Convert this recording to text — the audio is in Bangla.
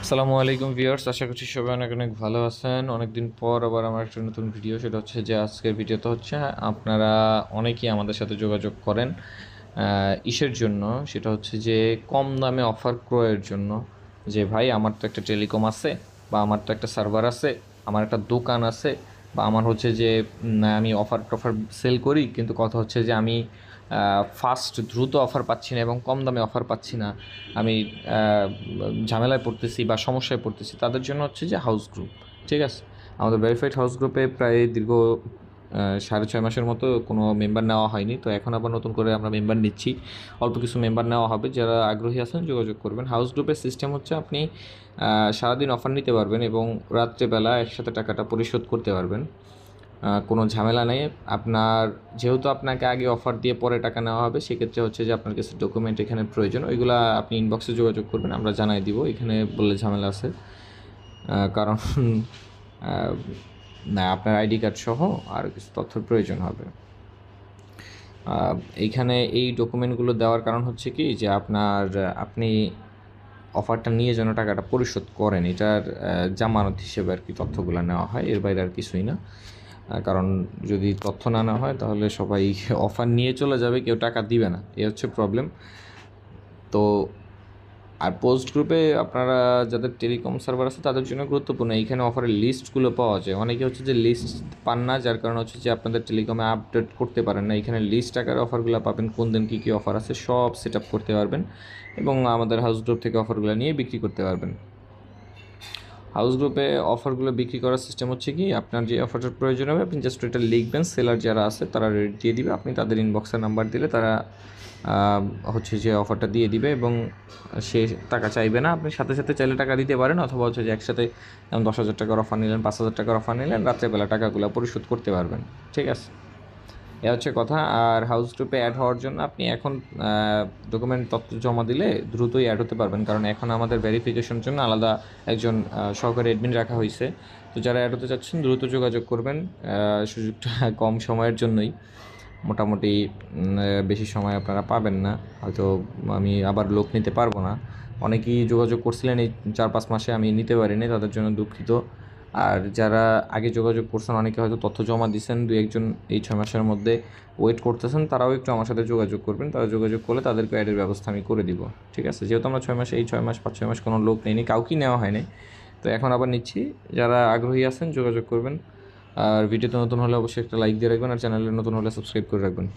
আসসালামু আলাইকুম ভিউয়ার্স, আশা করছি সবাই অনেক অনেক ভালো আছেন। অনেকদিন পর আবার আমার একটা নতুন ভিডিও, সেটা হচ্ছে যে আজকের ভিডিওতে হচ্ছে আপনারা অনেকেই আমাদের সাথে যোগাযোগ করেন ইসের জন্য, সেটা হচ্ছে যে কম দামে অফার ক্রয়ের জন্য। যে ভাই আমার তো একটা টেলিকম আছে, বা আমার তো একটা সার্ভার আছে, আমার একটা দোকান আছে, বা আমার হচ্ছে যে আমি অফার টফার সেল করি, কিন্তু কথা হচ্ছে যে আমি ফাস্ট দ্রুত অফার পাচ্ছি না এবং কম দামে অফার পাচ্ছি না, আমি ঝামেলায় পড়তেছি বা সমস্যায় পড়তেছি। তাদের জন্য হচ্ছে যে হাউস গ্রুপ, ঠিক আছে। আমাদের ভেরিফাইড হাউস গ্রুপে প্রায় দীর্ঘ 6.5 মাসের মতো কোনো মেম্বার নেওয়া হয়নি, তো এখন আবার নতুন করে আমরা মেম্বার নিচ্ছি। অল্প কিছু মেম্বার নেওয়া হবে, যারা আগ্রহী আছেন যোগাযোগ করবেন। হাউস গ্রুপের সিস্টেম হচ্ছে আপনি সারাদিন অফার নিতে পারবেন এবং রাত্রেবেলা একসাথে টাকাটা পরিশোধ করতে পারবেন। কোনো ঝামেলা নেই। আপনার যেহেতু আপনাকে আগে অফার দিয়ে পরে টাকা নেওয়া হবে, সেক্ষেত্রে হচ্ছে যে আপনার কাছে ডকুমেন্ট এখানে প্রয়োজন, ওইগুলো আপনি ইনবক্সে যোগাযোগ করবেন, আমরা জানাই দিব। এখানে বললে ঝামেলা আছে, কারণ না, আপনার আইডি কার্ড সহ আর কিছু তথ্যের প্রয়োজন হবে। এইখানে এই ডকুমেন্টগুলো দেওয়ার কারণ হচ্ছে কি, যে আপনি অফারটা নিয়ে যেন টাকাটা পরিশোধ করেন, এটার জামানত হিসেবে আর কি তথ্যগুলো নেওয়া হয়, এর বাইরে আর কিছুই না। কারণ যদি তথ্য না নেওয়া হয় তাহলে সবাই অফার নিয়ে চলে যাবে, কেউ টাকা দিবে না, এ হচ্ছে প্রবলেম। তো আর পোস্ট গ্রুপে আপনারা যাদের টেলিকম সার্ভার আছে তাদের জন্য গুরুত্বপূর্ণ, এইখানে অফারের লিস্টগুলো পাওয়া যায়। অনেকে হচ্ছে যে লিস্ট পান না, যার কারণে হচ্ছে যে আপনাদের টেলিকমে আপডেট করতে পারেন না। এখানে লিস্ট আকারে অফারগুলো পাবেন, কোন দিন কী কী অফার আছে সব সেট আপ করতে পারবেন এবং আমাদের হাউস গ্রুপ থেকে অফারগুলো নিয়ে বিক্রি করতে পারবেন। হাউস গ্রুপে অফারগুলো বিক্রি করার সিস্টেম হচ্ছে কি, আপনার যে অফারটার প্রয়োজন হবে আপনি জাস্ট ওইটা লিখবেন, সেলার যারা আছে তারা রেট দিয়ে দিবে, আপনি তাদের ইনবক্সের নাম্বার দিলে তারা হচ্ছে যে অফারটা দিয়ে দিবে এবং সে টাকা চাইবে না। আপনি সাথে সাথে চাইলে টাকা দিতে পারেন, অথবা হচ্ছে যে একসাথে যেমন 10,000 টাকার অফার নিলেন, 5,000 টাকার অফার নিলেন, রাত্রেবেলা টাকাগুলো পরিশোধ করতে পারবেন, ঠিক আছে। এ হচ্ছে কথা। আর হাউস গ্রুপে অ্যাড হওয়ার জন্য আপনি এখন ডকুমেন্ট তথ্য জমা দিলে দ্রুতই অ্যাড হতে পারবেন, কারণ এখন আমাদের ভেরিফিকেশনের জন্য আলাদা একজন সহকারী অ্যাডমিন রাখা হয়েছে। তো যারা অ্যাড হতে চাচ্ছেন দ্রুত যোগাযোগ করবেন, সুযোগটা কম সময়ের জন্যই, মোটামুটি বেশি সময় আপনারা পাবেন না, হয়তো আমি আবার লোক নিতে পারবো না। অনেকেই যোগাযোগ করছিলেন এই 4-5 মাসে, আমি নিতে পারিনি, তাদের জন্য দুঃখিত। আর যারা আগে যোগাযোগ করছেন, অনেকে হয়তো তথ্য জমা দিচ্ছেন, 2-1 জন এই 6 মাসের মধ্যে ওয়েট করতেছেন, তারাও একটু আমার সাথে যোগাযোগ করবেন। তারা যোগাযোগ করলে তাদেরকে অ্যাডের ব্যবস্থা আমি করে দিব, ঠিক আছে। যেহেতু আমরা 6 মাস, এই 6 মাস 5-6 মাস কোনো লোক নেইনি, কাউকেই নেওয়া হয়নি, তো এখন আবার নিচ্ছি। যারা আগ্রহী আছেন যোগাযোগ করবেন। আর ভিডিওতে নতুন হলে অবশ্যই একটা লাইক দিয়ে রাখবেন, আর চ্যানেলে নতুন হলে সাবস্ক্রাইব করে রাখবেন।